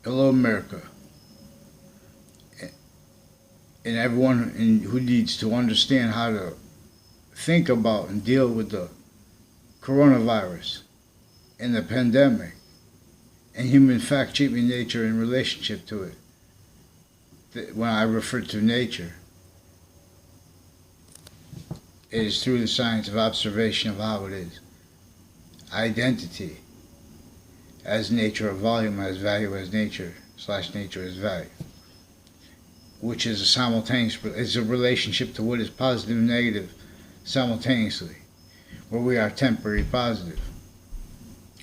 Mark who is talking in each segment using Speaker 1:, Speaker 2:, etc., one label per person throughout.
Speaker 1: Hello, America, and everyone who needs to understand how to think about and deal with the coronavirus and the pandemic and human fact-cheating nature in relationship to it. When I refer to nature, it is through the science of observation of how it is. Identity as nature of volume, as value as nature, / nature as value, which is a simultaneous, it's a relationship to what is positive and negative simultaneously, where we are temporary positive,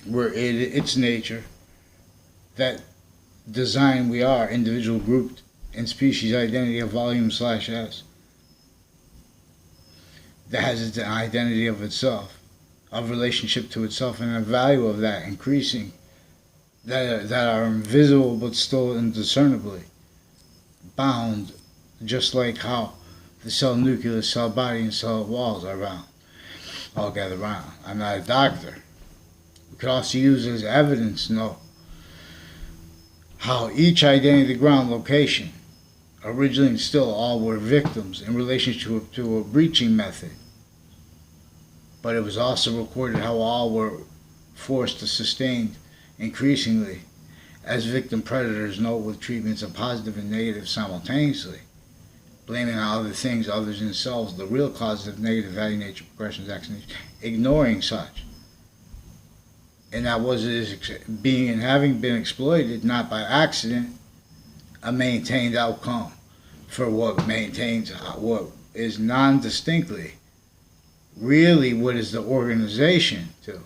Speaker 1: where it's nature, that design we are, individual, group, and species identity of volume / S, that has an identity of itself, of relationship to itself, and a value of that increasing, that are invisible but still indiscernibly bound, just like how the cell nucleus, cell body, and cell walls are bound, all gathered around. I'm not a doctor. We could also use as evidence, how each identity ground location, originally and still all were victims in relation to a breaching method. But it was also recorded how all were forced to sustain increasingly as victim predators note with treatments of positive and negative simultaneously, blaming on other things, others in themselves, the real causes of negative value, nature, progressions, actions, ignoring such. And that was being and having been exploited, not by accident, a maintained outcome for what maintains what is non-distinctly really what is the organization to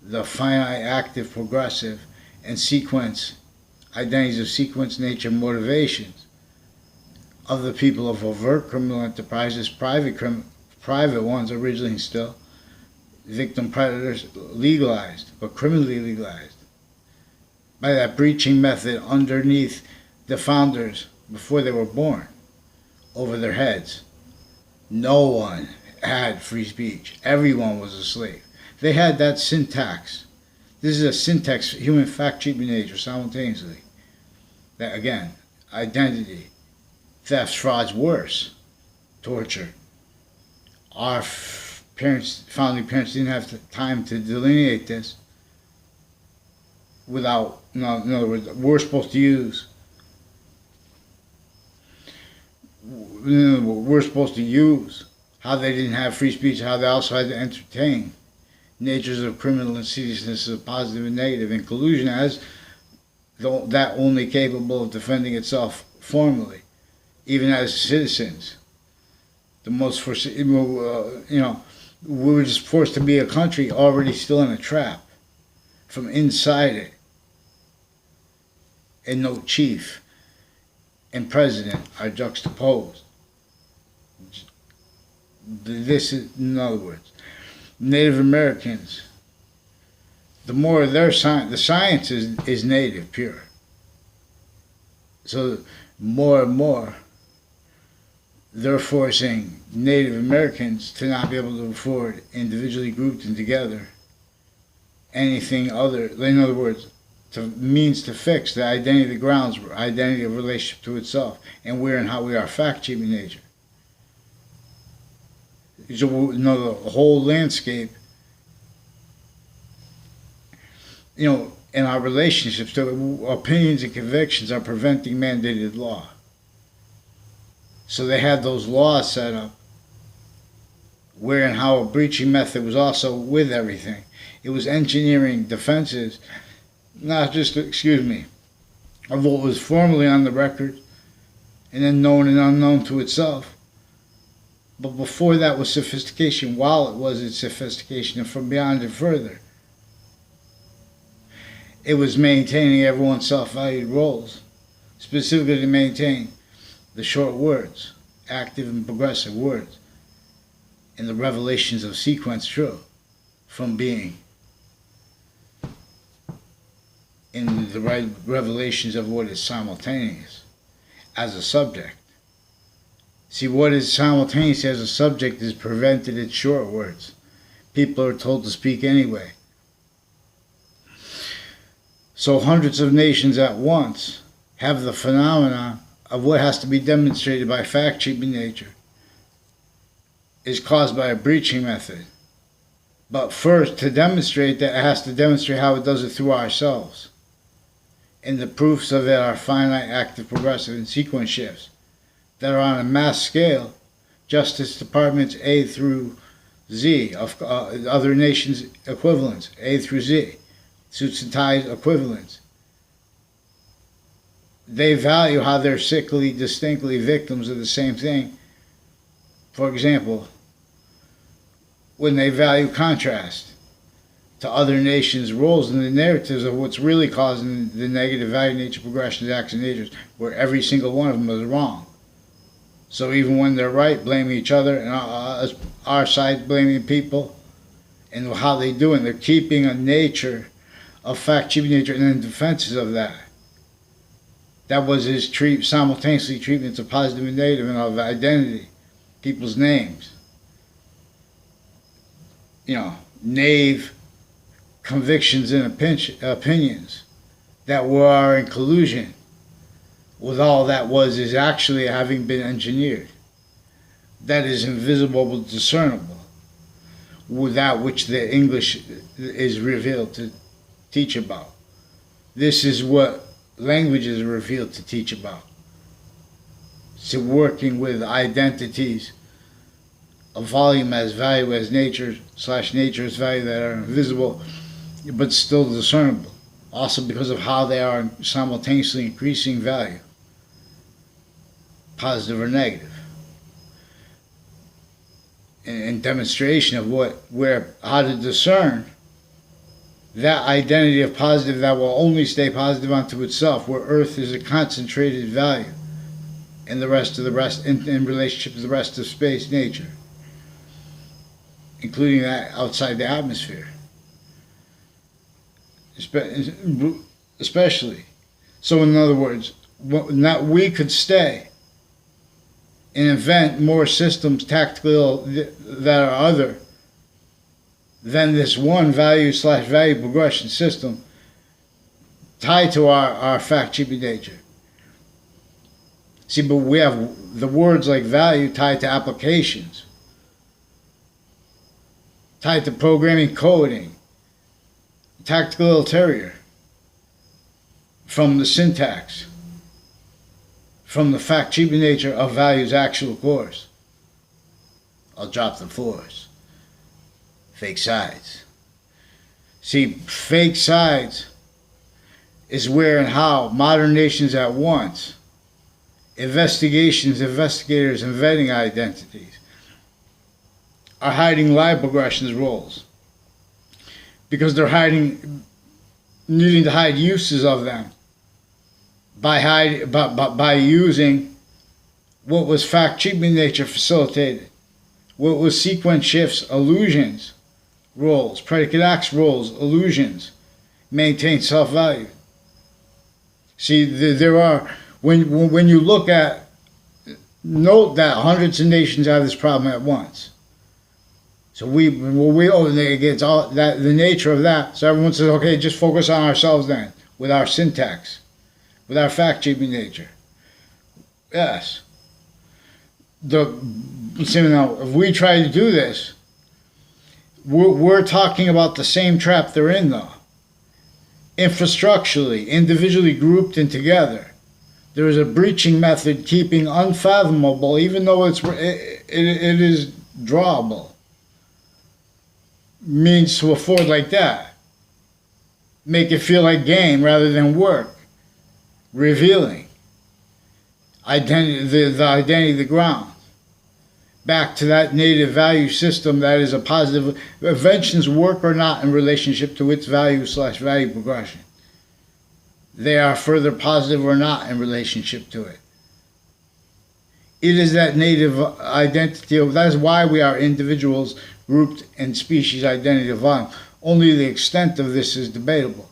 Speaker 1: the finite, active, progressive, and sequence identities of sequence, nature, motivations of the people of overt criminal enterprises, private ones originally still, victim predators legalized, but criminally legalized by that breaching method underneath the founders before they were born, over their heads. No one had free speech. Everyone was a slave. They had that syntax. This is a syntax, human fact, cheating nature simultaneously. That again, identity, thefts, frauds, worse, torture. Our founding parents didn't have the time to delineate this without, in other words, we're supposed to use how they didn't have free speech, how they also had to entertain natures of criminal insidiousness of positive and negative, and collusion as that only capable of defending itself formally, even as citizens. The most, we were just forced to be a country already still in a trap from inside it, and no chief and president are juxtaposed. This is, in other words, Native Americans, the more their science, the science is native, pure. So more and more, they're forcing Native Americans to not be able to afford, individually grouped and together, anything other, in other words, means to fix the identity of the grounds, identity of relationship to itself, and where and how we are fact-cheating nature. So, the whole landscape, in our relationships, to opinions and convictions are preventing mandated law. So they had those laws set up where and how a breaching method was also with everything. It was engineering defenses, not just, of what was formally on the record and then known and unknown to itself. But before that was sophistication, while it was its sophistication, and from beyond it further, it was maintaining everyone's self-valued roles, specifically to maintain the short words, active and progressive words, and the revelations of sequence true from being, in the right revelations of what is simultaneous as a subject. See, what is simultaneous as a subject is prevented in short words. People are told to speak anyway. So hundreds of nations at once have the phenomenon of what has to be demonstrated by fact-sheeping nature is caused by a breaching method. But first, to demonstrate that, it has to demonstrate how it does it through ourselves. And the proofs of it are finite, active, progressive, and sequence shifts that are on a mass scale. Justice Departments A through Z of other nations' equivalents, A through Z, suits and ties equivalents. They value how they're sickly, distinctly victims of the same thing. For example, when they value contrast to other nations' roles in the narratives of what's really causing the negative value, nature, progressions, acts, and natures, where every single one of them is wrong. So even when they're right, blaming each other, and our side blaming people, and how they do it, they're keeping a nature of fact-sheeping nature and then defenses of that. That was his simultaneously treatments of positive and negative and of identity, people's names. Naive convictions and opinions that were in collusion with all that is actually having been engineered. That is invisible but discernible, with that which the English is revealed to teach about. This is what language is revealed to teach about. So working with identities of volume as value as nature / nature as value that are invisible but still discernible. Also because of how they are simultaneously increasing value, positive or negative. And demonstration of how to discern that identity of positive that will only stay positive unto itself, where Earth is a concentrated value, and the rest in relationship to the rest of space, nature, including that outside the atmosphere, especially. So in other words, we could stay and invent more systems tactical that are other than this one value / value progression system tied to our fact-sheeping nature. See, but we have the words like value tied to applications, tied to programming, coding, tactical ulterior, from the syntax, from the fact-sheeping nature of value's actual course. I'll drop the fours. Fake sides. See, fake sides is where and how modern nations at once, investigators, and vetting identities, are hiding lie progressions roles. Because they're needing to hide uses of them by using what was fact-sheeping nature facilitated, what was sequence shifts, illusions, roles, predicate acts roles, illusions, maintain self-value. See, there are, when you look at, note that hundreds of nations have this problem at once. So it gets all that, the nature of that. So everyone says, okay, just focus on ourselves then, with our syntax, with our fact-sheeping nature. Yes. See, now, if we try to do this, we're talking about the same trap they're in, though. Infrastructurally, individually grouped and together, there is a breaching method keeping unfathomable, even though it is drawable, means to afford like that. Make it feel like game rather than work. Revealing identity, the identity of the ground. Back to that native value system that is a positive. Inventions work or not in relationship to its value / value progression. They are further positive or not in relationship to it. It is that native identity. That is why we are individuals grouped in species identity of volume. Only the extent of this is debatable.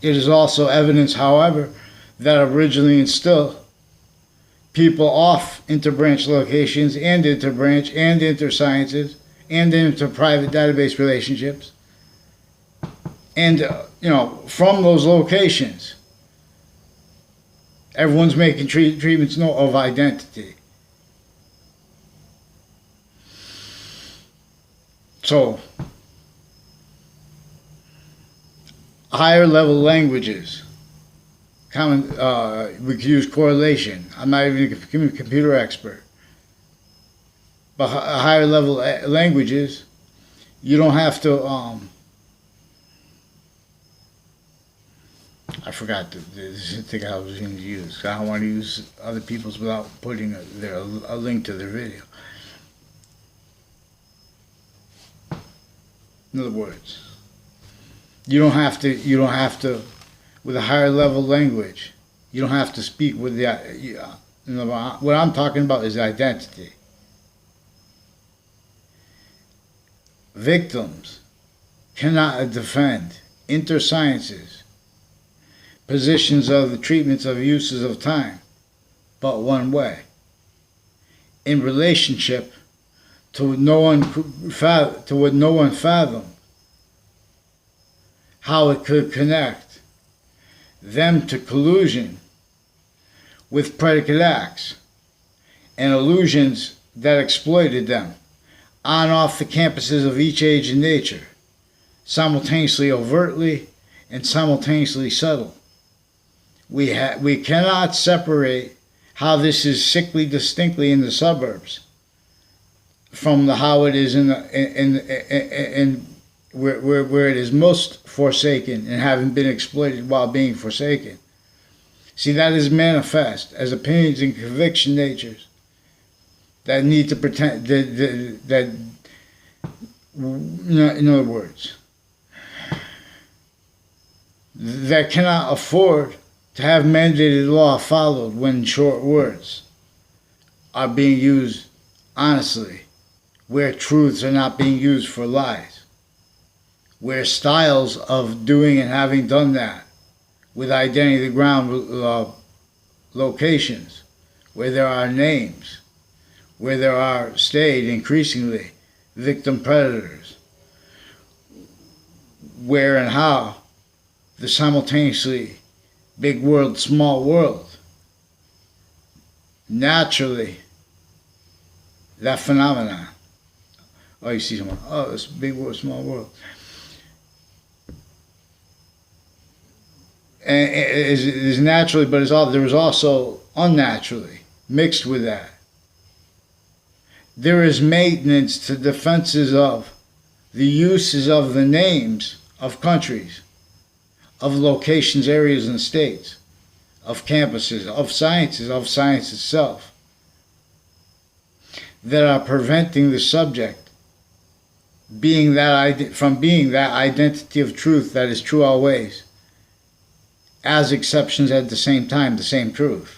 Speaker 1: It is also evidence, however, that originally and still, people off interbranch locations and interbranch and intersciences and inter-private database relationships And, from those locations, everyone's making treatments of identity. So, higher level languages, we could use correlation. I'm not even a computer expert. But higher level languages, you don't have to, I forgot the thing I was going to use. I don't want to use other people's without putting a link to their video. In other words, you don't have to, with a higher level language, you don't have to speak with what I'm talking about is identity. Victims cannot defend intersciences, positions of the treatments of uses of time, but one way. In relationship to what no one fathomed, how it could connect them to collusion with predicate acts and illusions that exploited them on and off the campuses of each age and nature, simultaneously overtly and simultaneously subtle. We cannot separate how this is sickly distinctly in the suburbs from how it is in where it is most forsaken and having been exploited while being forsaken. See, that is manifest as opinions and conviction natures that need to pretend that in other words, that cannot afford to have mandated law followed when short words are being used honestly, where truths are not being used for lies, where styles of doing and having done that with identity of the ground locations, where there are names, where there are stayed increasingly victim predators, where and how the simultaneously big world, small world, naturally that phenomenon. Oh, you see someone, oh, it's big world, small world. And it is naturally, but there is also unnaturally mixed with that. There is maintenance to defenses of the uses of the names of countries, of locations, areas, and states, of campuses, of science itself, that are preventing the subject from being that identity of truth that is true always, as exceptions at the same time, the same truth,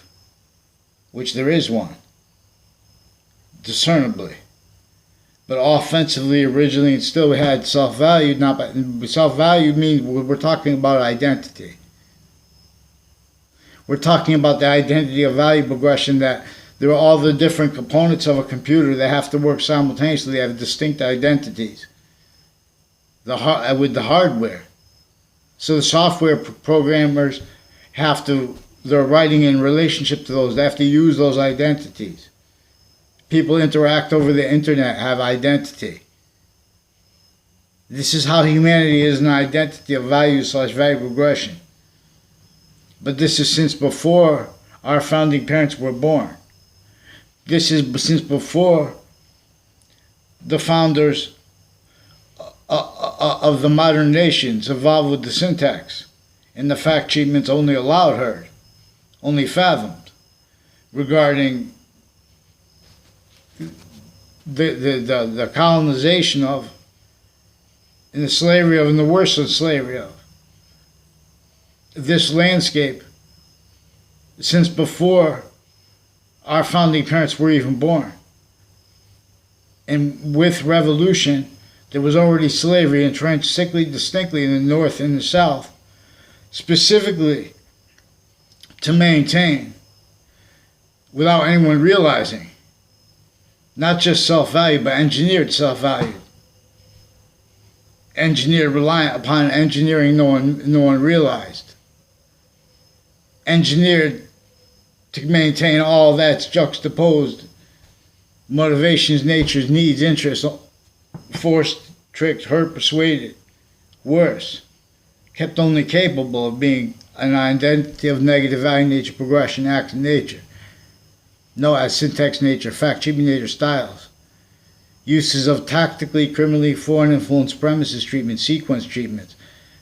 Speaker 1: which there is one, discernibly. But offensively, originally, and still we had self-value. Self-value means we're talking about identity. We're talking about the identity of value progression, that there are all the different components of a computer that have to work simultaneously. They have distinct identities with the hardware. So the software programmers they're writing in relationship to those. They have to use those identities. People interact over the internet, have identity. This is how humanity is an identity of value/value progression. But this is since before our founding parents were born. This is since before the founders of the modern nations evolved with the syntax and the fact treatments only allowed heard, only fathomed, regarding the colonization of, and the slavery of, and the worst of slavery of, this landscape since before our founding parents were even born. And with revolution, there was already slavery entrenched distinctly in the North and the South, specifically to maintain, without anyone realizing, not just self-value, but engineered self-value. engineered, reliant upon engineering no one realized. Engineered to maintain all that's juxtaposed: motivations, natures, needs, interests, forced, tricked, hurt, persuaded, worse, kept only capable of being an identity of negative value, nature, progression, act, and nature. No, as syntax, nature, fact, achievement, nature, styles. Uses of tactically, criminally, foreign influence, premises treatment, sequence treatments,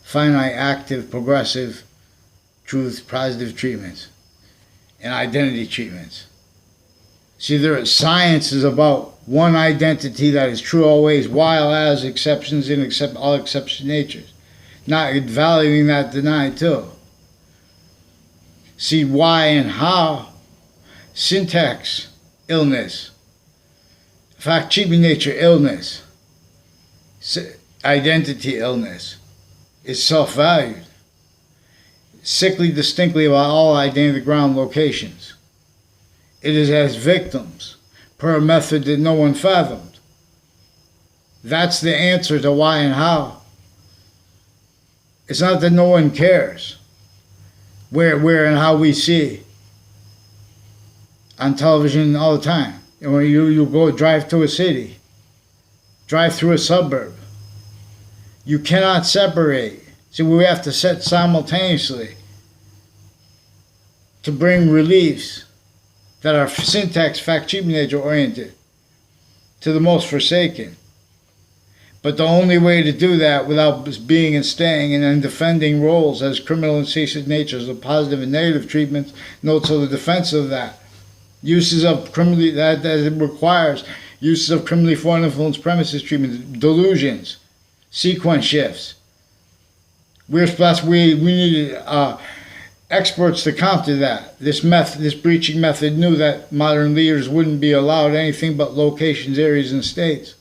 Speaker 1: finite, active, progressive, truth, positive treatments, and identity treatments. See, science is about one identity that is true always, while as exceptions in all exception natures. Not valuing that denied too. See, why and how. Syntax, illness. Fact, achievement, nature, illness. Identity, illness. Is self-valued. Sickly, distinctly about all identity ground locations. It is as victims, per a method that no one fathomed. That's the answer to why and how. It's not that no one cares where and how we see on television all the time. And when you go drive to a city, drive through a suburb, you cannot separate. See, we have to set simultaneously to bring reliefs that are syntax, fact, achievement, nature oriented to the most forsaken. But the only way to do that without being and staying and then defending roles as criminal and ceaseless natures of positive and negative treatments, notes of the defense of that. Uses of criminally, that it requires uses of criminally foreign influence, premises treatments, delusions, sequence shifts. We needed experts to counter that. This breaching method knew that modern leaders wouldn't be allowed anything but locations, areas, and states.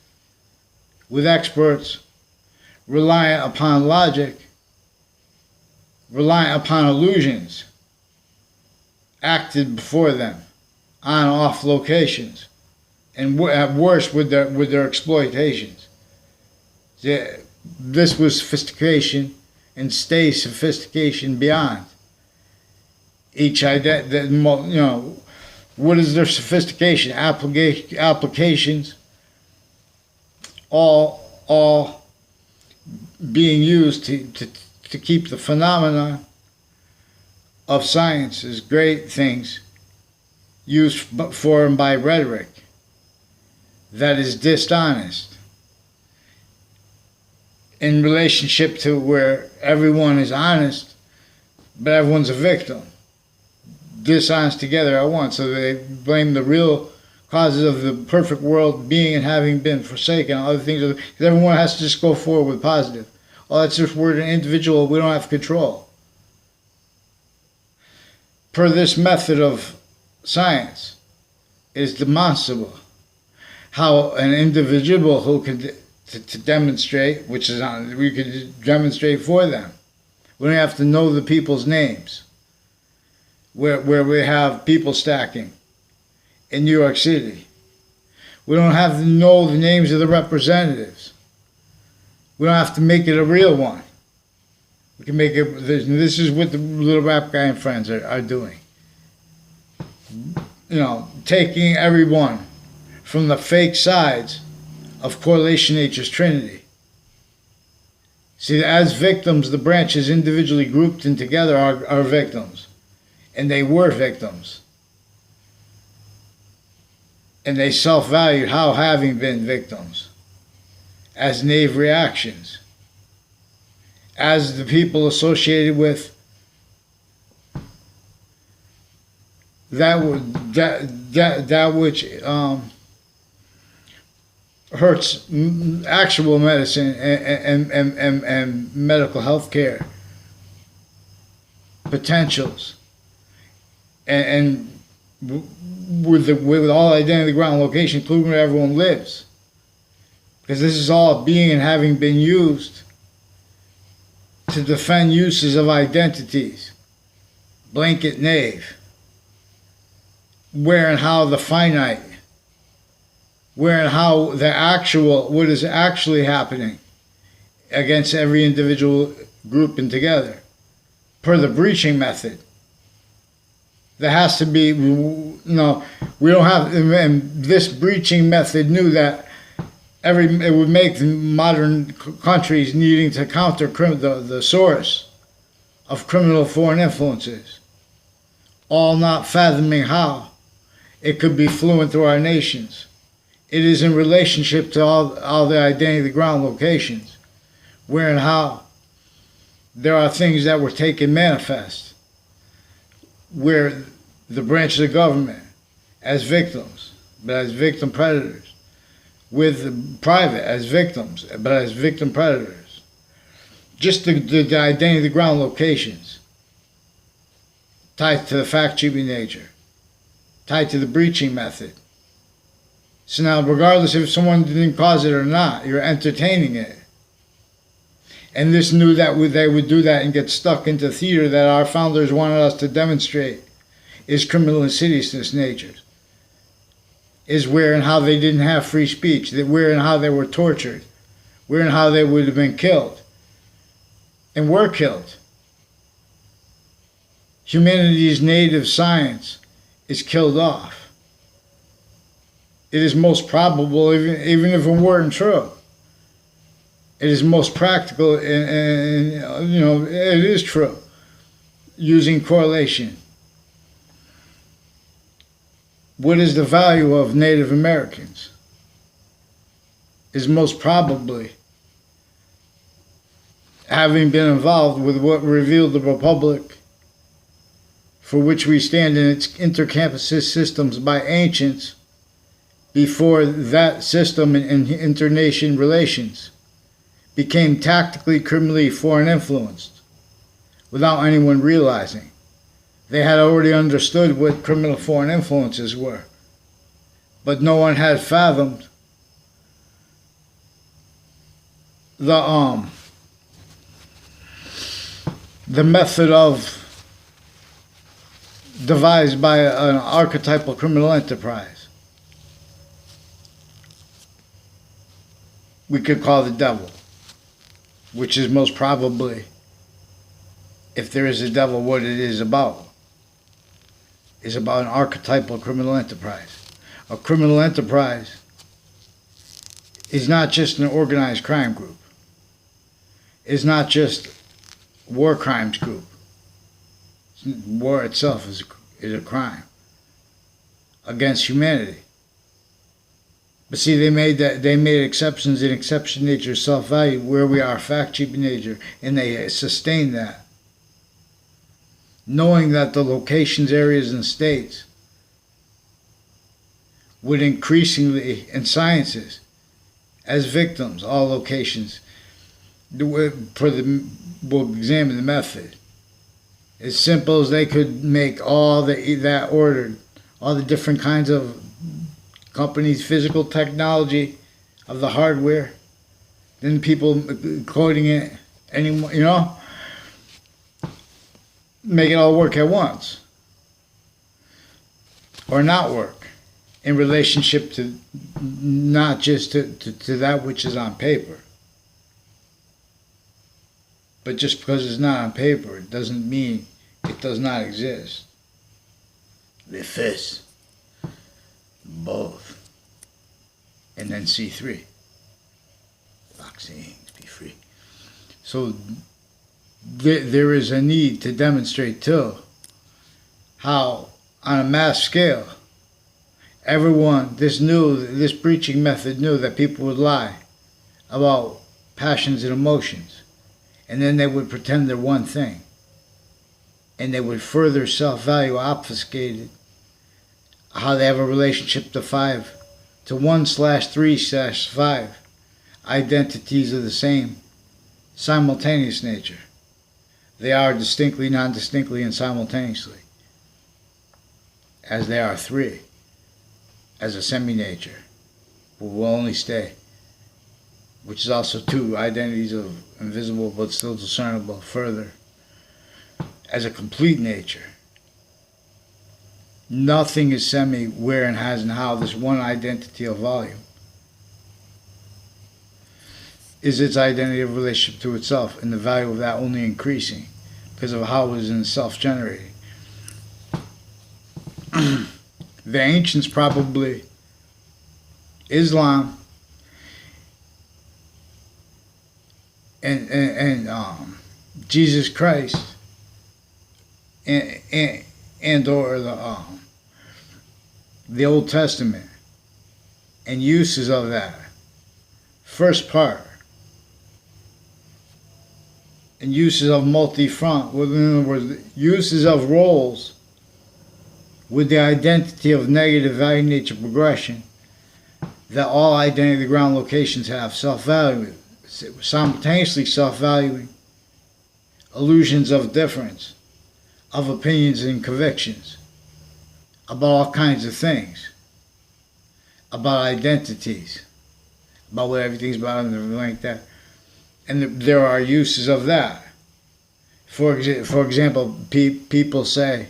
Speaker 1: With experts reliant upon logic, reliant upon illusions, acted before them on off locations, and at worst with their exploitations. This was sophistication and stays sophistication beyond. Each what is their sophistication? Applications, all being used to keep the phenomena of science as great things used for and by rhetoric that is dishonest in relationship to where everyone is honest, but everyone's a victim. Dishonest together at once, so they blame the real causes of the perfect world being and having been forsaken, other things, because everyone has to just go forward with positive. Oh, that's just we're an individual, we don't have control. Per this method of science, it is demonstrable how an individual who could to demonstrate, which is on, we could demonstrate for them. We don't have to know the people's names. Where we have people stacking in New York City. We don't have to know the names of the representatives. We don't have to make it a real one. We can make it, this is what the little rap guy and friends are doing. Taking everyone from the fake sides of correlation nature's trinity. See, as victims, the branches individually grouped in together are victims. And they were victims. And they self-valued how having been victims as naive reactions, as the people associated with that which hurts actual medicine and medical health care potentials. And with all identity, ground, location, including where everyone lives. Because this is all being and having been used to defend uses of identities. Blanket knave. Where and how the finite. Where and how the actual, what is actually happening against every individual grouping together, per the breaching method. There has to be, we don't have, and this breaching method knew that it would make modern countries needing to counter the source of criminal foreign influences, all not fathoming how it could be fluent through our nations. It is in relationship to all the identity, the ground locations, where and how there are things that were taken manifest, where the branches of government as victims, but as victim predators, with private as victims, but as victim predators. Just the identity, the ground locations, tied to the fact-cheating nature, tied to the breaching method. So now, regardless if someone didn't cause it or not, you're entertaining it. And this knew that they would do that and get stuck into theater that our founders wanted us to demonstrate is criminal insidiousness natures. Is where and how they didn't have free speech, that where and how they were tortured, where and how they would have been killed, and were killed. Humanity's native science is killed off. It is most probable, even if it weren't true. It is most practical, and it is true, using correlation. What is the value of Native Americans? Is most probably having been involved with what revealed the Republic for which we stand in its intercampus systems by ancients before that system in internation relations became tactically, criminally foreign influenced without anyone realizing. They had already understood what criminal foreign influences were, but no one had fathomed the method of devised by an archetypal criminal enterprise we could call the devil, which is most probably, if there is a devil, what it is about an archetypal criminal enterprise. A criminal enterprise is not just an organized crime group. It's not just war crimes group. War itself is a crime against humanity. But see, they made exceptions in exception nature, self-value, where we are fact-cheating nature, and they sustain that. Knowing that the locations, areas, and states would increasingly, in sciences, as victims, all locations, we'll examine the method. As simple as they could make all that ordered, all the different kinds of companies, physical technology of the hardware, then people coding it anymore, make it all work at once, or not work in relationship to not just to that which is on paper. But just because it's not on paper, it doesn't mean it does not exist. The fist, both, and then C3, vaccines, be free. So there is a need to demonstrate too how, on a mass scale, everyone, this preaching method knew that people would lie about passions and emotions, and then they would pretend they're one thing, and they would further self-value obfuscated how they have a relationship to 1/3/5 identities of the same simultaneous nature. They are distinctly, non-distinctly, and simultaneously, as they are three, as a semi-nature, will only stay, which is also two identities of invisible but still discernible further, as a complete nature. Nothing is semi, where and has and how, this one identity of volume. is its identity of relationship to itself, and the value of that only increasing because of how it is self-generating. The ancients, probably Islam and Jesus Christ and or the Old Testament and uses of that first part and uses of multi-front, in other words, uses of roles with the identity of negative value nature progression, that all identity ground locations have self-value, simultaneously self-valuing, illusions of difference, of opinions and convictions about all kinds of things, about identities, about what everything's about and everything like that. And there are uses of that. For example, people say,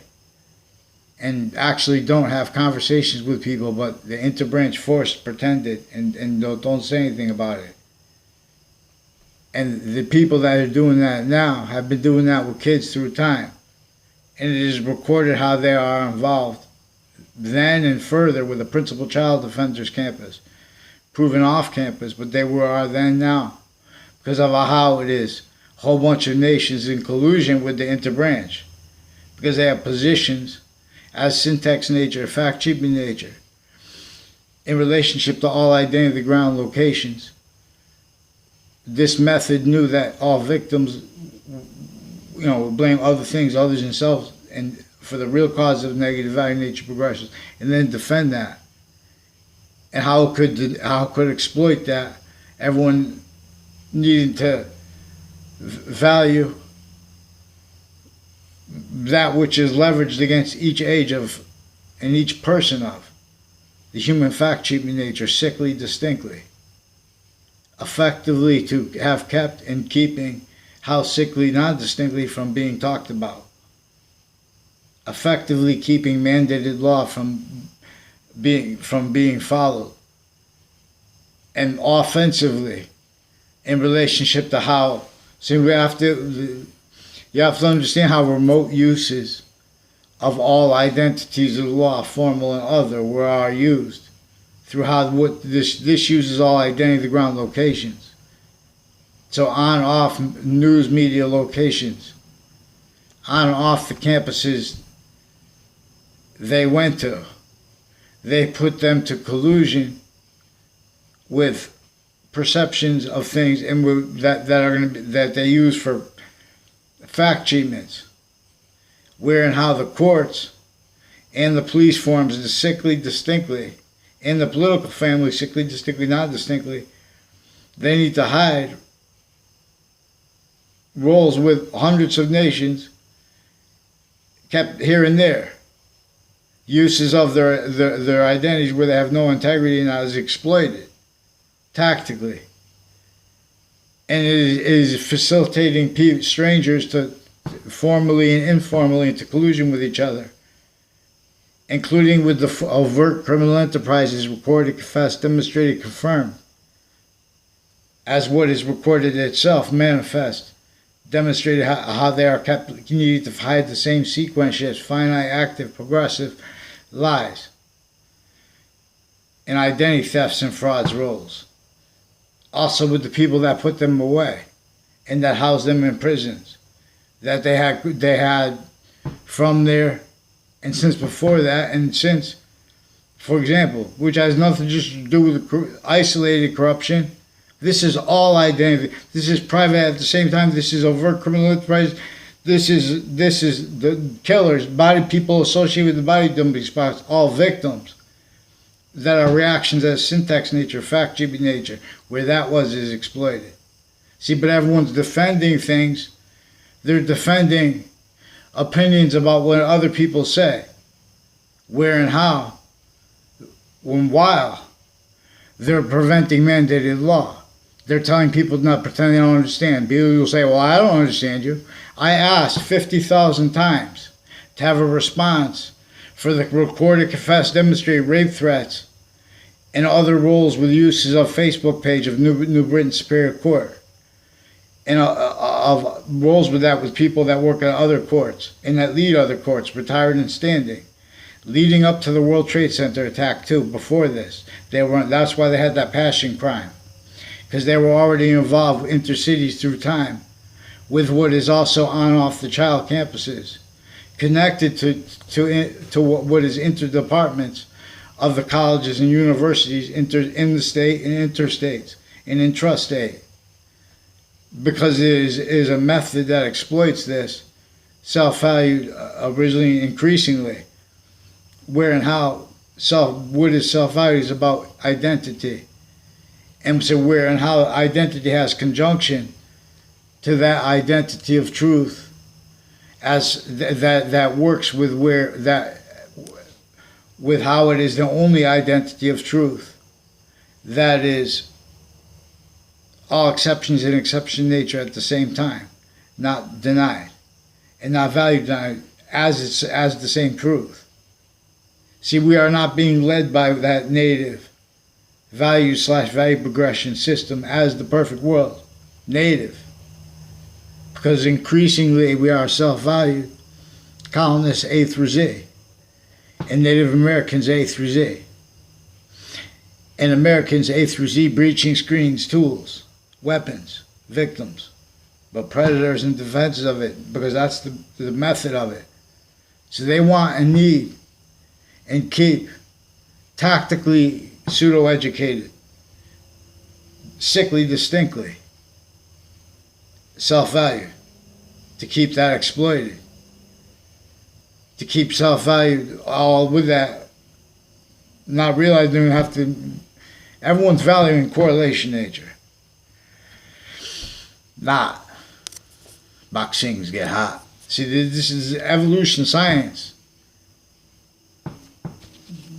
Speaker 1: and actually don't have conversations with people, but the interbranch force pretended and don't say anything about it. And the people that are doing that now have been doing that with kids through time. And it is recorded how they are involved then and further with the Principal Child Defenders campus, proven off campus, but they are then now, because of how it is a whole bunch of nations in collusion with the interbranch, because they have positions as syntax nature, fact sheeping nature, in relationship to all identity ground locations. This method knew that all victims, would blame other things, others themselves, and for the real cause of negative value nature progressions, and then defend that. And how could exploit that? Everyone needing to value that which is leveraged against each age of and each person of the human fact sheeping nature, sickly distinctly, effectively to have kept and keeping how sickly non-distinctly from being talked about, effectively keeping mandated law from being followed, and offensively in relationship to how. See, you have to understand how remote uses of all identities of law, formal and other, are used through how this uses all identity ground locations. So on off news media locations, on and off the campuses they went to, they put them to collusion with perceptions of things and that they use for fact treatments, where and how the courts and the police forms sickly distinctly, and the political family sickly distinctly, not distinctly, they need to hide roles with hundreds of nations kept here and there, uses of their identities where they have no integrity and that is exploited tactically, and it is facilitating strangers to formally and informally into collusion with each other, including with the overt criminal enterprises recorded, confessed, demonstrated, confirmed, as what is recorded itself, manifest, demonstrated how they are kept continued to hide the same sequences, finite, active, progressive lies, and identity thefts and frauds roles. Also with the people that put them away and that housed them in prisons, that they had from there and since before that and since, for example, which has nothing just to do with isolated corruption. This is all identity. This is private at the same time. This is overt criminal enterprise. This is the killers, body people associated with the body dumping spots, all victims that are reactions as syntax nature, fact GB nature, where that is exploited. See, but everyone's defending things. They're defending opinions about what other people say, where and how, while they're preventing mandated law. They're telling people not pretend they don't understand. People will say, well, I don't understand you. I asked 50,000 times to have a response for the recorded, confessed, demonstrated rape threats and other roles with uses of Facebook page of New Britain Superior Court, and of roles with that with people that work at other courts and that lead other courts, retired and standing, leading up to the World Trade Center attack too. Before this, that's why they had that passion crime, because they were already involved intercities through time with what is also on off the child campuses, connected to what is interdepartments of the colleges and universities in the state and interstates and intrastate, because it is a method that exploits this self-value originally increasingly, where and how what is self-value is about identity, and so where and how identity has conjunction to that identity of truth, as that works with with how it is the only identity of truth that is all exceptions and exception nature at the same time, not denied and not value denied as the same truth. See, we are not being led by that native value/value progression system as the perfect world, native, because increasingly we are self-valued colonists A through Z, and Native Americans A through Z, and Americans A through Z breaching screens, tools, weapons, victims, but predators in defense of it, because that's the method of it. So they want and need and keep tactically pseudo-educated, sickly distinctly, self-value, to keep that exploited, to keep self-value all with that, not realizing we have to, everyone's valuing correlation nature, not boxings get hot. See, this is evolution science.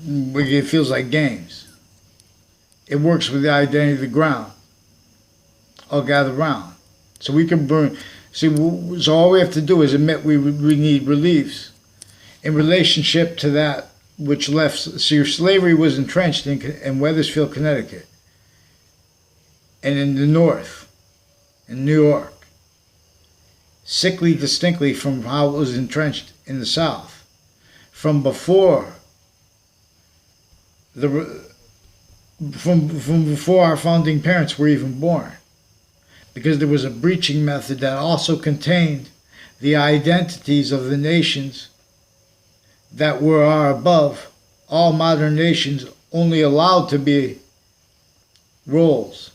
Speaker 1: It feels like games. It works with the identity of the ground. All gather round. So we can burn. See, so all we have to do is admit we need reliefs in relationship to that which left. See, slavery was entrenched in Wethersfield, Connecticut, and in the North, in New York, sickly distinctly from how it was entrenched in the South, from before from before our founding parents were even born, because there was a breaching method that also contained the identities of the nations that are above all modern nations, only allowed to be roles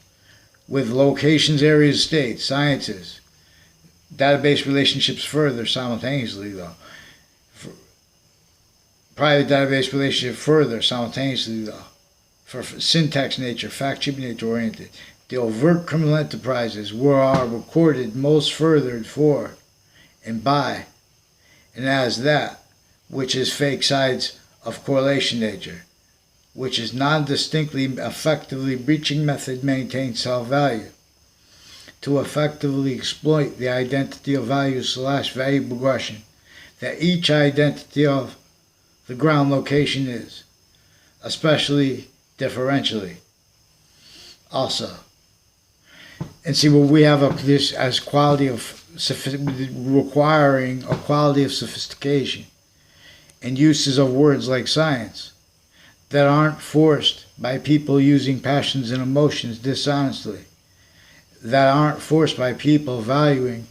Speaker 1: with locations, areas, states, sciences, database relationships further simultaneously though. Private database relationship further simultaneously though. For syntax nature, fact sheet nature oriented. The overt criminal enterprises are recorded most furthered for and by and as that which is fake sides of correlation nature, which is non-distinctly effectively breaching method maintains self-value to effectively exploit the identity of value/value progression that each identity of the ground location is, especially differentially. Also, and see what we have this as quality of requiring a quality of sophistication and uses of words like science that aren't forced by people using passions and emotions dishonestly, that aren't forced by people valuing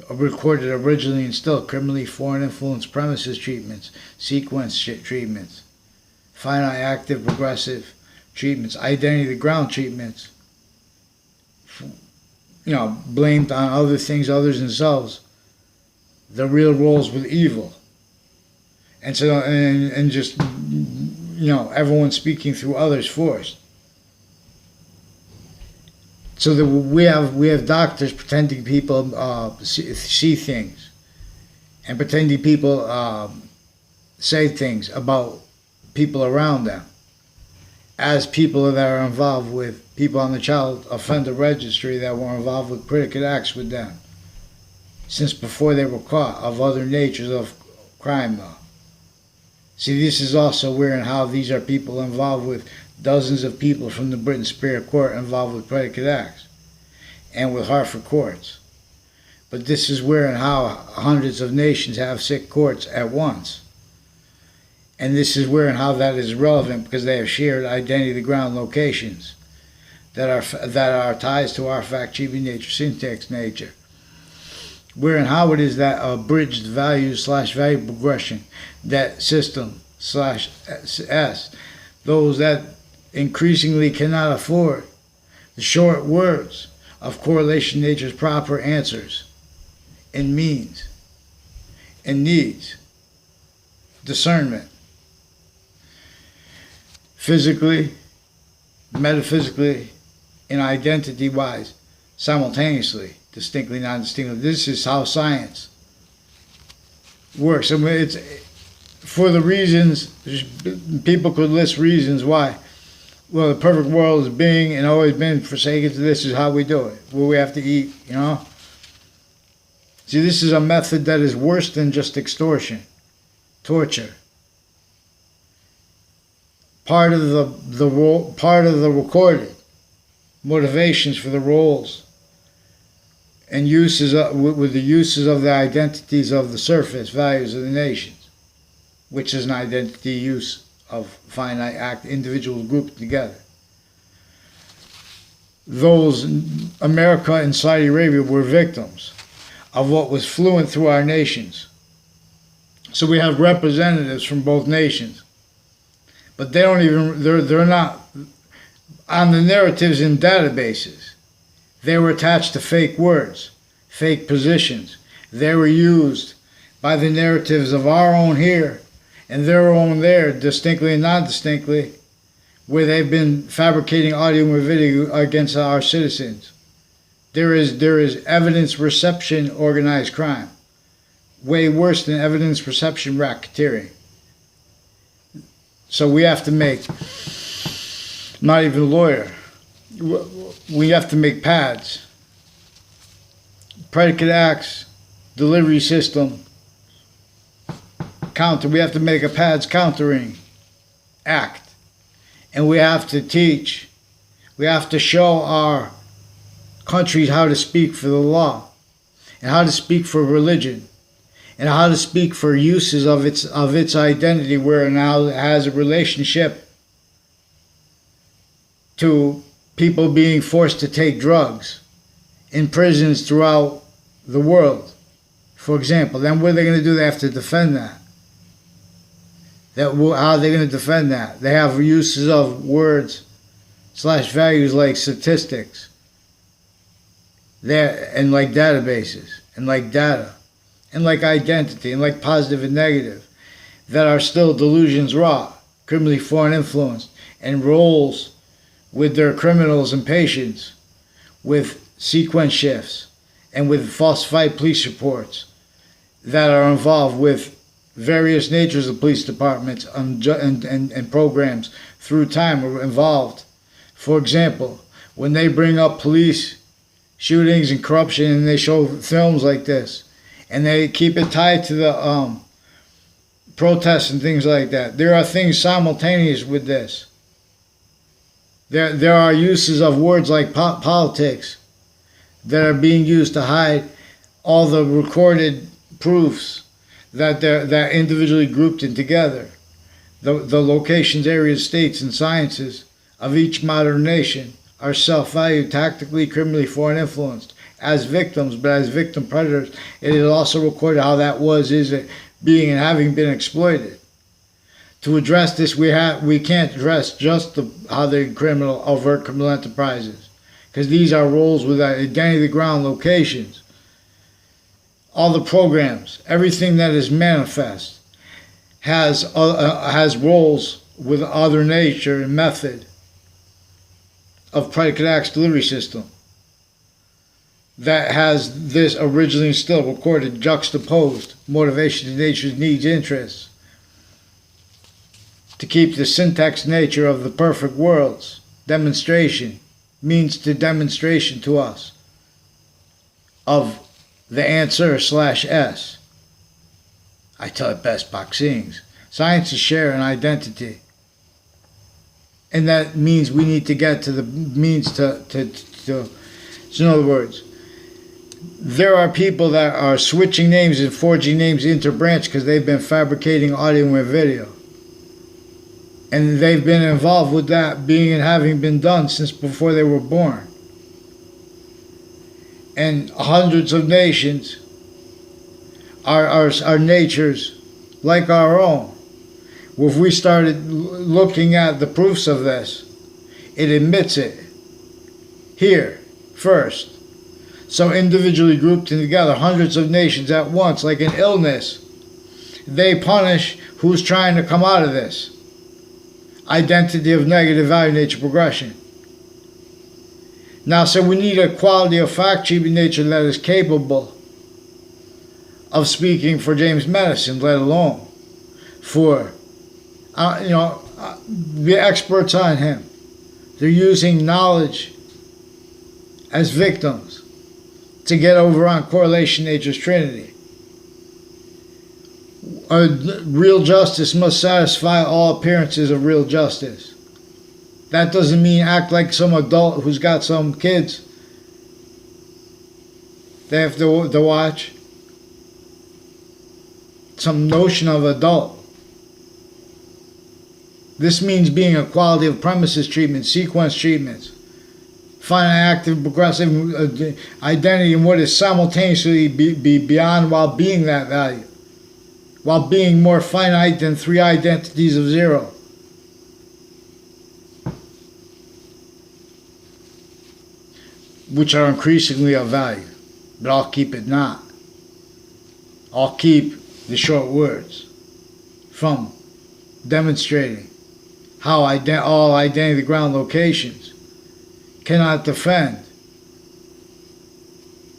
Speaker 1: recorded originally and still criminally foreign influence premises treatments, sequence treatments, finite active progressive treatments, identity of the ground treatments, blamed on other things, others themselves, the real roles with evil. And so, and just, everyone speaking through others forced. So that we have doctors pretending people see things, and pretending people say things about people around them, as people that are involved with people on the child offender registry that were involved with predicate acts with them since before they were caught of other natures of crime though. See, this is also where and how these are people involved with dozens of people from the Britain Superior Court involved with predicate acts, and with Hartford courts. But this is where and how hundreds of nations have 6 courts at once. And this is where and how that is relevant, because they have shared identity ground locations that are ties to artifact, achieving nature, syntax nature. Where and how it is that abridged value/value progression, that system/S, those that increasingly cannot afford the short words of correlation nature's proper answers and means and needs, discernment, physically, metaphysically, and identity-wise, simultaneously, distinctly, non-distinctly. This is how science works. I mean, it's for the reasons, people could list reasons why. Well, the perfect world is being and always been forsaken, so this is how we do it. What we have to eat, you know? See, this is a method that is worse than just extortion, torture. Part of the recorded motivations for the roles and uses with the uses of the identities of the surface values of the nations, which is an identity use of finite act individuals grouped together. Those America and Saudi Arabia were victims of what was fluent through our nations. So we have representatives from both nations, but they don't even, they're not on the narratives in databases. They were attached to fake words, fake positions. They were used by the narratives of our own here and their own there, distinctly and non-distinctly, where they've been fabricating audio and video against our citizens. There is evidence reception organized crime, way worse than evidence reception racketeering. So we have to make, not even a lawyer, we have to make pads, predicate acts, delivery system, counter. We have to make a pads countering act. And we have to teach, we have to show our countries how to speak for the law, and how to speak for religion, and how to speak for uses of its identity, where it now has a relationship to people being forced to take drugs in prisons throughout the world, for example. Then what are they going to do? They have to defend that. How are they going to defend that? They have uses of words / values like statistics, and like databases, and like data, and like identity, and like positive and negative, that are still delusions wrought, criminally foreign influenced, and roles with their criminals and patients, with sequence shifts, and with falsified police reports that are involved with various natures of police departments and programs through time are involved. For example, when they bring up police shootings and corruption and they show films like this, and they keep it tied to the protests and things like that, there are things simultaneous with this. There are uses of words like politics that are being used to hide all the recorded proofs that they're individually grouped in together. The locations, areas, states, and sciences of each modern nation are self-valued, tactically, criminally foreign influenced as victims, but as victim predators. It is also recorded how that is being and having been exploited. To address this, we can't address just how they're overt criminal enterprises, because these are roles with identity ground locations. All the programs, everything that is manifest, has roles with other nature and method of predicate acts delivery system that has this originally still recorded, juxtaposed motivation, nature's needs, interests, to keep the syntax nature of the perfect worlds demonstration, means to demonstration to us of the answer /S. I tell it best, boxings. Science is share an identity And that means we need to get to the means to so in other words, there are people that are switching names and forging names inter-branch because they've been fabricating audio and video. And they've been involved with that being and having been done since before they were born. And hundreds of nations are natures like our own. If we started looking at the proofs of this, it admits it here first. So individually grouped and together, hundreds of nations at once, like an illness, they punish who's trying to come out of this identity of negative value nature progression. Now, so we need a quality of fact-achieving nature that is capable of speaking for James Madison, let alone for, the experts on him. They're using knowledge as victims to get over on correlation nature's trinity. Real justice must satisfy all appearances of real justice. That doesn't mean act like some adult who's got some kids they have to watch. Some notion of adult. This means being a quality of premises treatment, sequence treatments, finite, active, progressive identity in what is simultaneously be beyond while being that value, while being more finite than three identities of zero. Which are increasingly of value, but I'll keep it not. I'll keep the short words from demonstrating how all identity ground locations cannot defend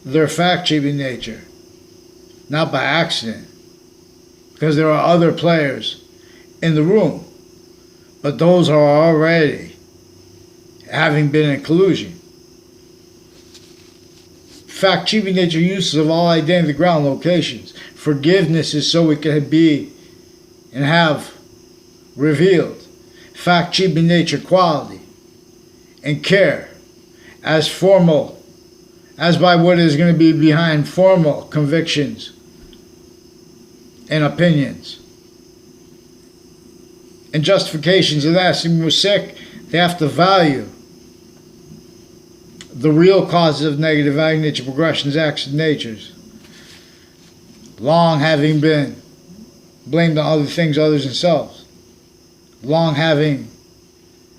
Speaker 1: their fact-achieving nature, not by accident, because there are other players in the room, but those are already having been in collusion. Fact-achieving nature uses of all identity ground locations. Forgiveness is so we can be and have revealed fact-achieving nature quality and care as formal, as by what is going to be behind formal convictions and opinions. And justifications of that. See, when we're sick, they have to value the real causes of negative value nature progressions, acts and natures, long having been blamed on other things other than selves, long having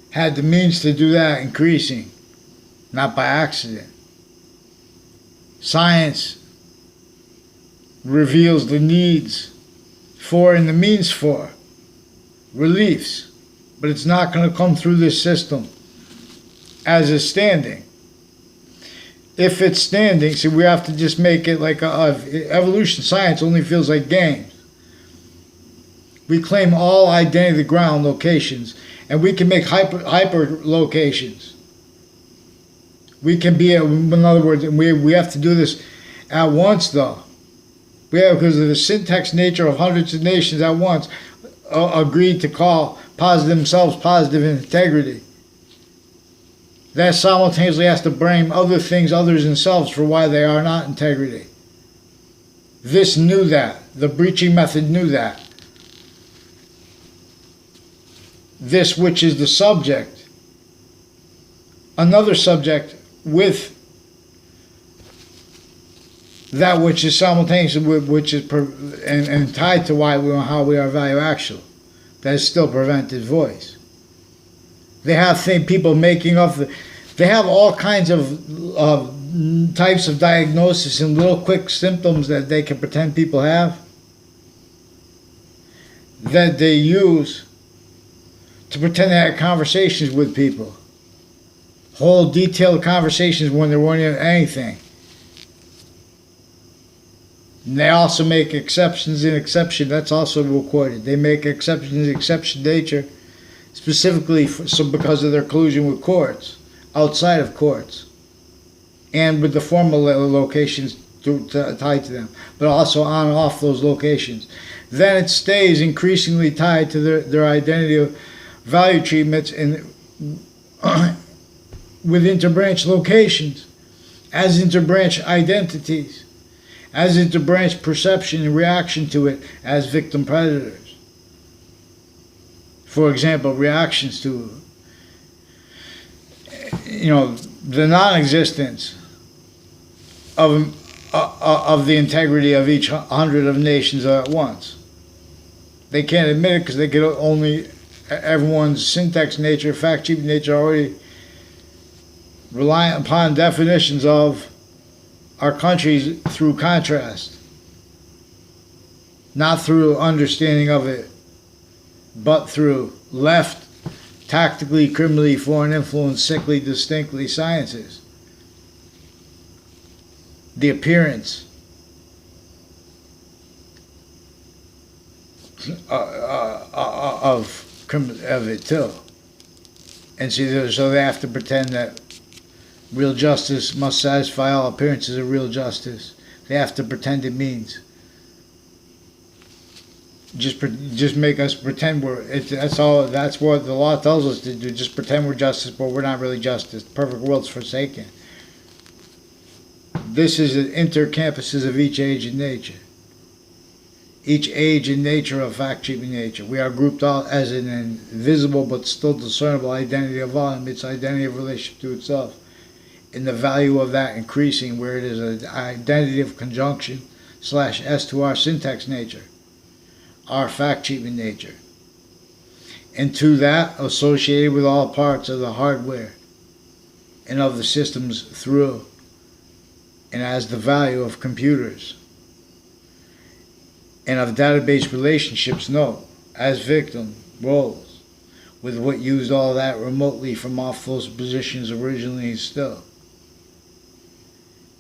Speaker 1: had the means to do that increasing, not by accident. Science reveals the needs for and the means for reliefs, but it's not going to come through this system as a standing. If it's standing, see, we have to just make it like evolution science only feels like games. We claim all identity ground locations, and we can make hyper locations. We can be, in other words, we have to do this at once, though. We have, because of the syntax nature of hundreds of nations at once, agreed to call themselves positive integrity. That simultaneously has to blame other things other than themselves for why they are not integrity. This knew that. The breaching method knew that. This, which is the subject, another subject with that which is simultaneously, which is and tied to how we are value actual, that is still prevented voice. They have people making up. They have all kinds of types of diagnosis and little quick symptoms that they can pretend people have, that they use to pretend they had conversations with people. Whole detailed conversations when there weren't anything. And they also make exceptions in exception. That's also recorded. They make exceptions in exception nature, specifically because of their collusion with courts, outside of courts, and with the formal locations tied to them, but also on and off those locations. Then it stays increasingly tied to their identity of value treatments, and with interbranch locations, as interbranch identities, as interbranch perception and reaction to it as victim predators. For example, reactions to, the non-existence of the integrity of each 100 of nations at once. They can't admit it because they could only, everyone's syntax nature, fact sheet nature already reliant upon definitions of our countries through contrast, not through understanding of it, but through left, tactically, criminally, foreign influence, sickly, distinctly sciences. The appearance of it too. And see, so they have to pretend that real justice must satisfy all appearances of real justice. They have to pretend it means. Just make us pretend that's all. That's what the law tells us to do. Just pretend we're justice, but we're not really justice. The perfect world's forsaken. This is the intercampuses of each age and nature. Each age and nature of fact sheet nature. We are grouped all as an invisible but still discernible identity of all, and its identity of relationship to itself. And the value of that increasing, where it is an identity of conjunction / S to our syntax nature, our fact sheet nature. And to that, associated with all parts of the hardware and of the systems through, and as the value of computers and of database relationships know, as victim roles, with what used all that remotely from off those positions originally instilled.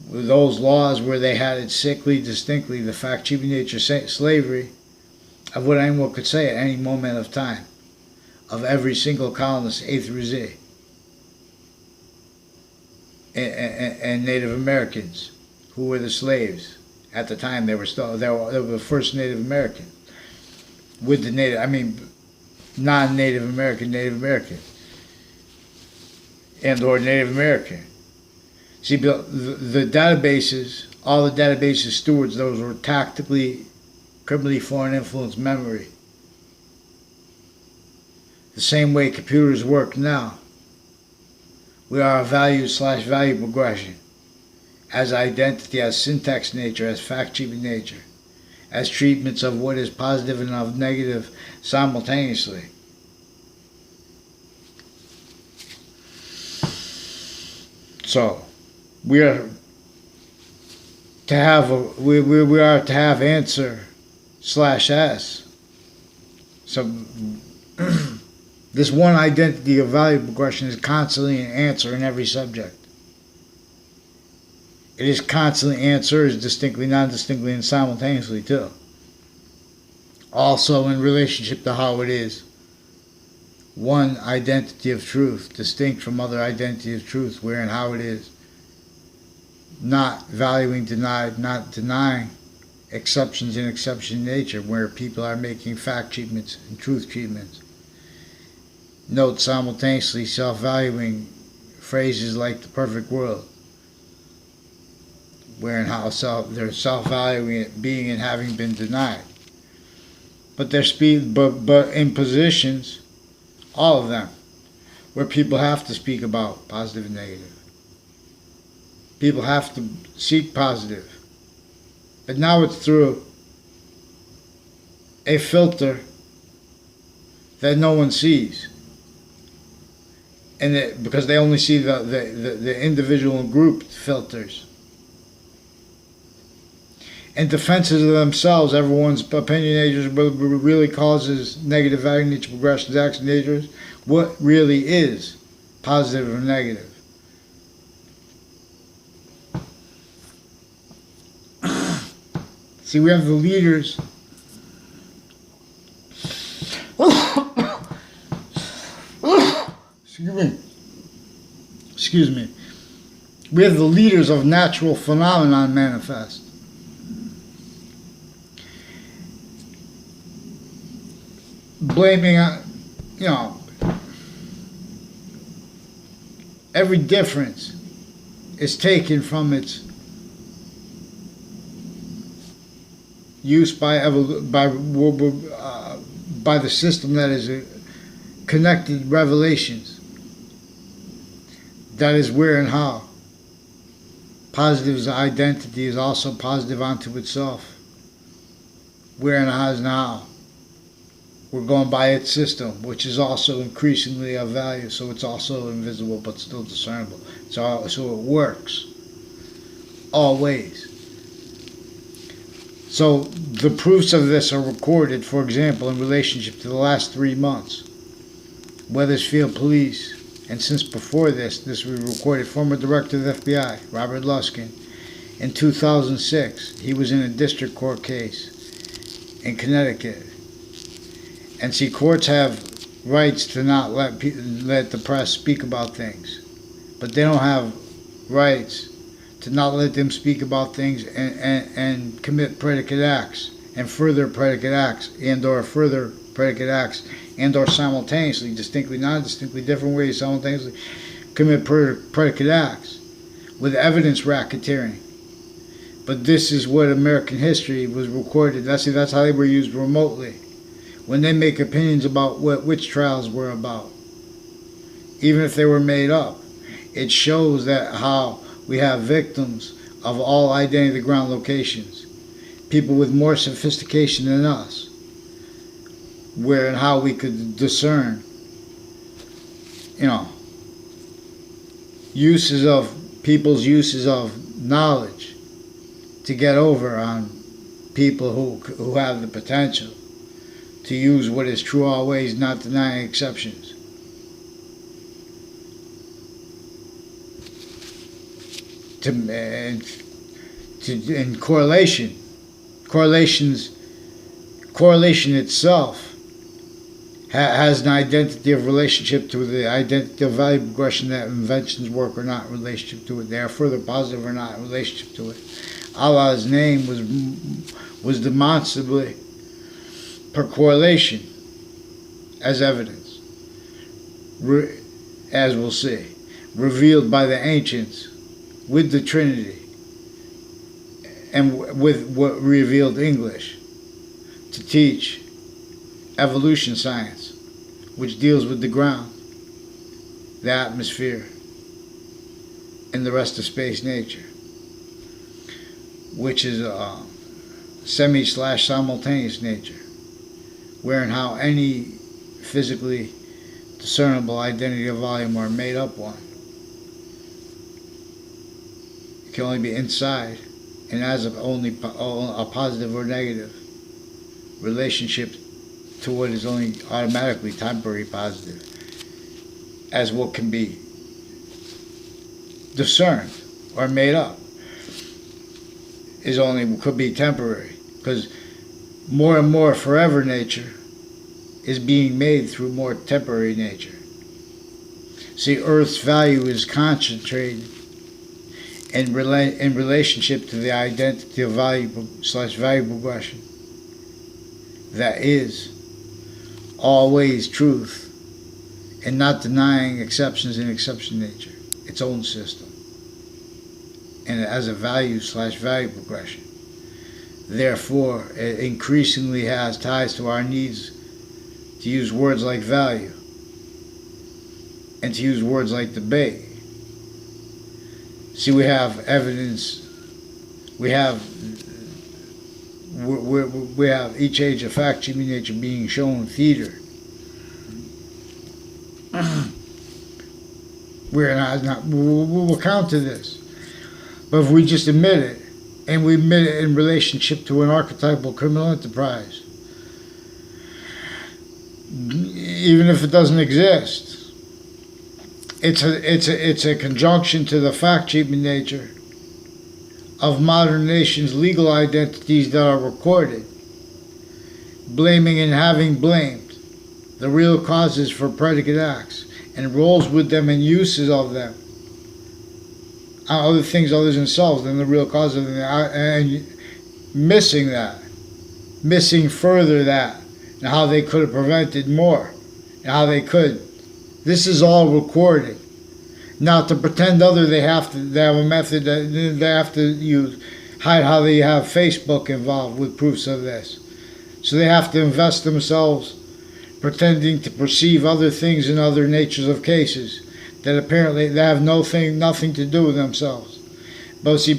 Speaker 1: With those laws where they had it sickly, distinctly, the fact sheet nature slavery of what anyone could say at any moment of time, of every single colonist, A through Z. And Native Americans, who were the slaves at the time. They were the first Native American with the non-Native American, and or Native American. See, the databases, all the databases stewards, those were tactically, criminally foreign influence memory. The same way computers work now. We are a value/value progression, as identity, as syntax nature, as fact sheet nature, as treatments of what is positive and of negative simultaneously. So, we are to have answer/S. So this one identity of value progression is constantly an answer in every subject. It is constantly answers distinctly, non-distinctly, and simultaneously too. Also in relationship to how it is one identity of truth, distinct from other identity of truth, where and how it is not valuing denied, not denying exceptions in exception nature, where people are making fact treatments and truth treatments. Note simultaneously self-valuing phrases like the perfect world, where and how they're self-valuing it being and having been denied. But but in positions, all of them, where people have to speak about positive and negative. People have to seek positive. But now it's through a filter that no one sees. And because they only see the individual and group filters. And defenses of themselves, everyone's opinionators, what really causes negative value nature progressions, action natures, what really is positive or negative. See, we have the leaders. Excuse me. We have the leaders of natural phenomenon manifest. Blaming, Every difference is taken from its use by the system that is connected revelations. That is where and how. Positive's identity is also positive unto itself. Where and how is now. We're going by its system, which is also increasingly of value, so it's also invisible but still discernible. So it works all ways. So the proofs of this are recorded, for example, in relationship to the last 3 months. Weathersfield Police, and since before this we recorded former director of the FBI, Robert Luskin. In 2006, he was in a district court case in Connecticut. And see, courts have rights to not let the press speak about things, but they don't have rights to not let them speak about things and commit predicate acts and further predicate acts or simultaneously, distinctly, non-distinctly different ways, simultaneously commit predicate acts with evidence racketeering. But this is what American history was recorded. That's how they were used remotely. When they make opinions about what witch trials were about, even if they were made up, it shows that how we have victims of all identity ground locations, people with more sophistication than us, where and how we could discern, people's uses of knowledge to get over on people who have the potential to use what is true always, not denying exceptions. In correlation itself has an identity of relationship to the identity of value progression that inventions work or not in relationship to it. They are further positive or not in relationship to it. Allah's name was demonstrably per correlation as evidence, as we'll see, revealed by the ancients with the Trinity and with what revealed English to teach evolution science, which deals with the ground, the atmosphere, and the rest of space nature, which is a semi/simultaneous nature, where and how any physically discernible identity of volume or made up one can only be inside and as of only a positive or negative relationship to what is only automatically temporary positive, as what can be discerned or made up could be temporary, because more and more forever nature is being made through more temporary nature. See, Earth's value is concentrated in relationship to the identity of value/value progression that is always truth and not denying exceptions in exception nature, its own system, and as a value/value progression. Therefore, it increasingly has ties to our needs to use words like value and to use words like debate. See, we have evidence, we have each age of fact, human nature being shown theater. We'll counter this. But if we just admit it, and we admit it in relationship to an archetypal criminal enterprise, even if it doesn't exist, it's a conjunction to the fact-shaping nature of modern nations' legal identities that are recorded, blaming and having blamed the real causes for predicate acts and roles with them and uses of them, other things other than themselves than the real cause of them, and missing further that, and how they could have prevented more, and how they could. This is all recorded, Now, to pretend other, they have a method that they have to use, hide how they have Facebook involved with proofs of this. So they have to invest themselves pretending to perceive other things in other natures of cases that apparently they have nothing to do with themselves. But see,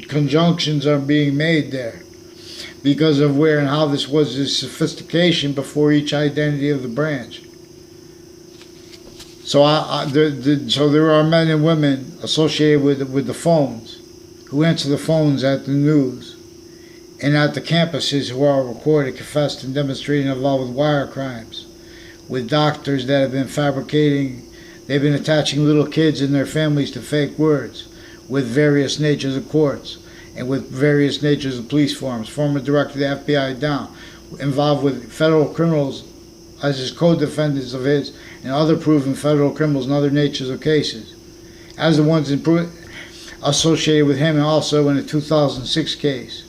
Speaker 1: conjunctions are being made there because of where and how this was, this sophistication before each identity of the branch. So so there are men and women associated with the phones who answer the phones at the news and at the campuses who are recorded, confessed, and demonstrating involved with wire crimes, with doctors that have been fabricating, they've been attaching little kids and their families to fake words, with various natures of courts, and with various natures of police forms, former director of the FBI down, involved with federal criminals as his co-defendants of his, and other proven federal criminals and other natures of cases, as the ones associated with him, and also in the 2006 case,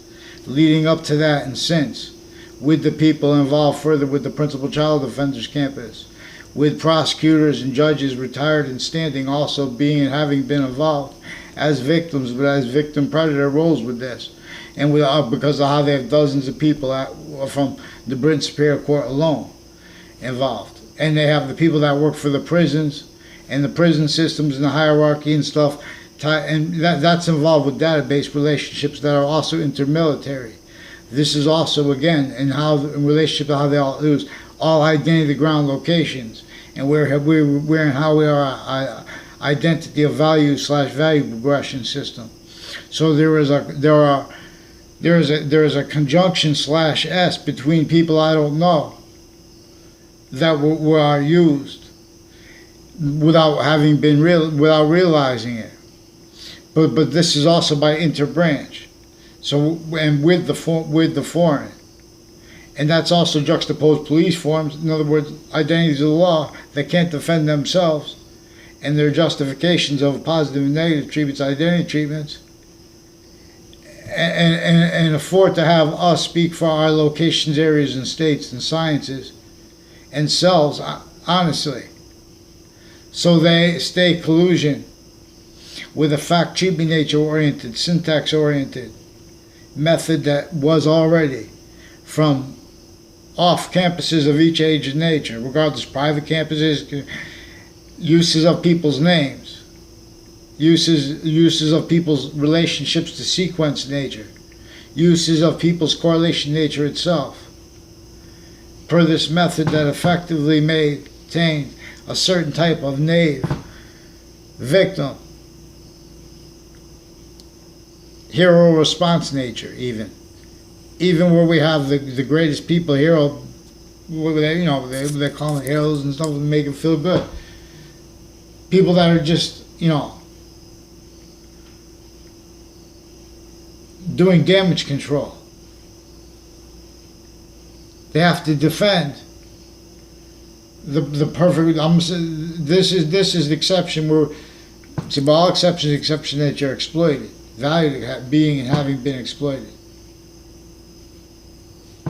Speaker 1: leading up to that and since, with the people involved further with the principal child offenders campus, with prosecutors and judges retired and standing also being and having been involved as victims, but as victim predator roles with this, and because of how they have dozens of people from the Britain Superior Court alone involved, and they have the people that work for the prisons and the prison systems and the hierarchy and stuff, and that's involved with database relationships that are also intermilitary. This is also again in relationship to how they all use all identity ground locations and where and how we are identity of value / value progression system. So there is a conjunction / S between people I don't know that are used without having been without realizing it. But this is also by interbranch. So and with the foreign. And that's also juxtaposed police forms, in other words, identities of the law that can't defend themselves, and their justifications of positive and negative treatments, identity treatments, and afford to have us speak for our locations, areas, and states, and sciences, and selves, honestly. So they stay collusion with a fact-cheaping nature-oriented, syntax-oriented method that was already from off campuses of each age and nature, regardless private campuses, uses of people's names, uses of people's relationships to sequence nature, uses of people's correlation nature itself, per this method that effectively maintained a certain type of knave, victim, hero response nature, even where we have the greatest people, hero, they call them heroes and stuff to make them feel good. People that are just, doing damage control. They have to defend the perfect. This is the exception where, see, by all exceptions, the exception that you're exploited, valued being and having been exploited.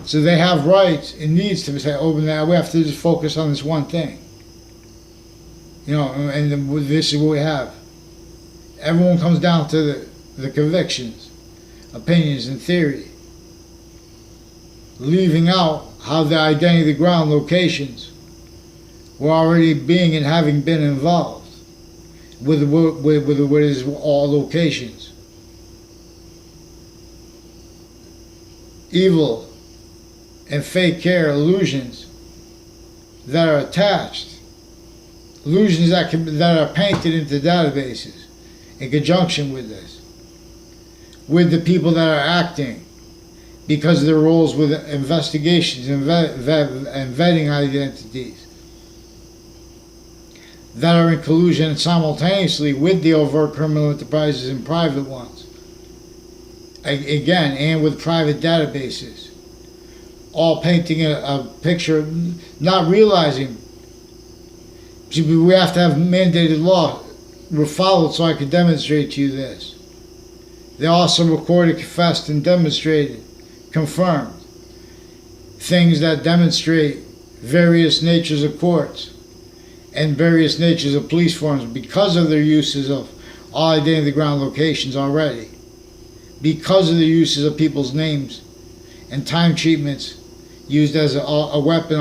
Speaker 1: So they have rights and needs to say, oh, now we have to just focus on this one thing. And this is what we have. Everyone comes down to the convictions, opinions, and theory, leaving out how the identity ground locations were already being and having been involved with what is all locations. Evil and fake care illusions that are attached, illusions that are painted into databases in conjunction with this, with the people that are acting because of their roles with investigations and vetting identities that are in collusion simultaneously with the overt criminal enterprises and private ones, again, and with private databases, all painting a picture, not realizing we have to have mandated law followed so I can demonstrate to you this. They also recorded, confessed, and demonstrated, confirmed things that demonstrate various natures of courts and various natures of police forms because of their uses of all identity ground locations already, because of the uses of people's names and time treatments used as a weapon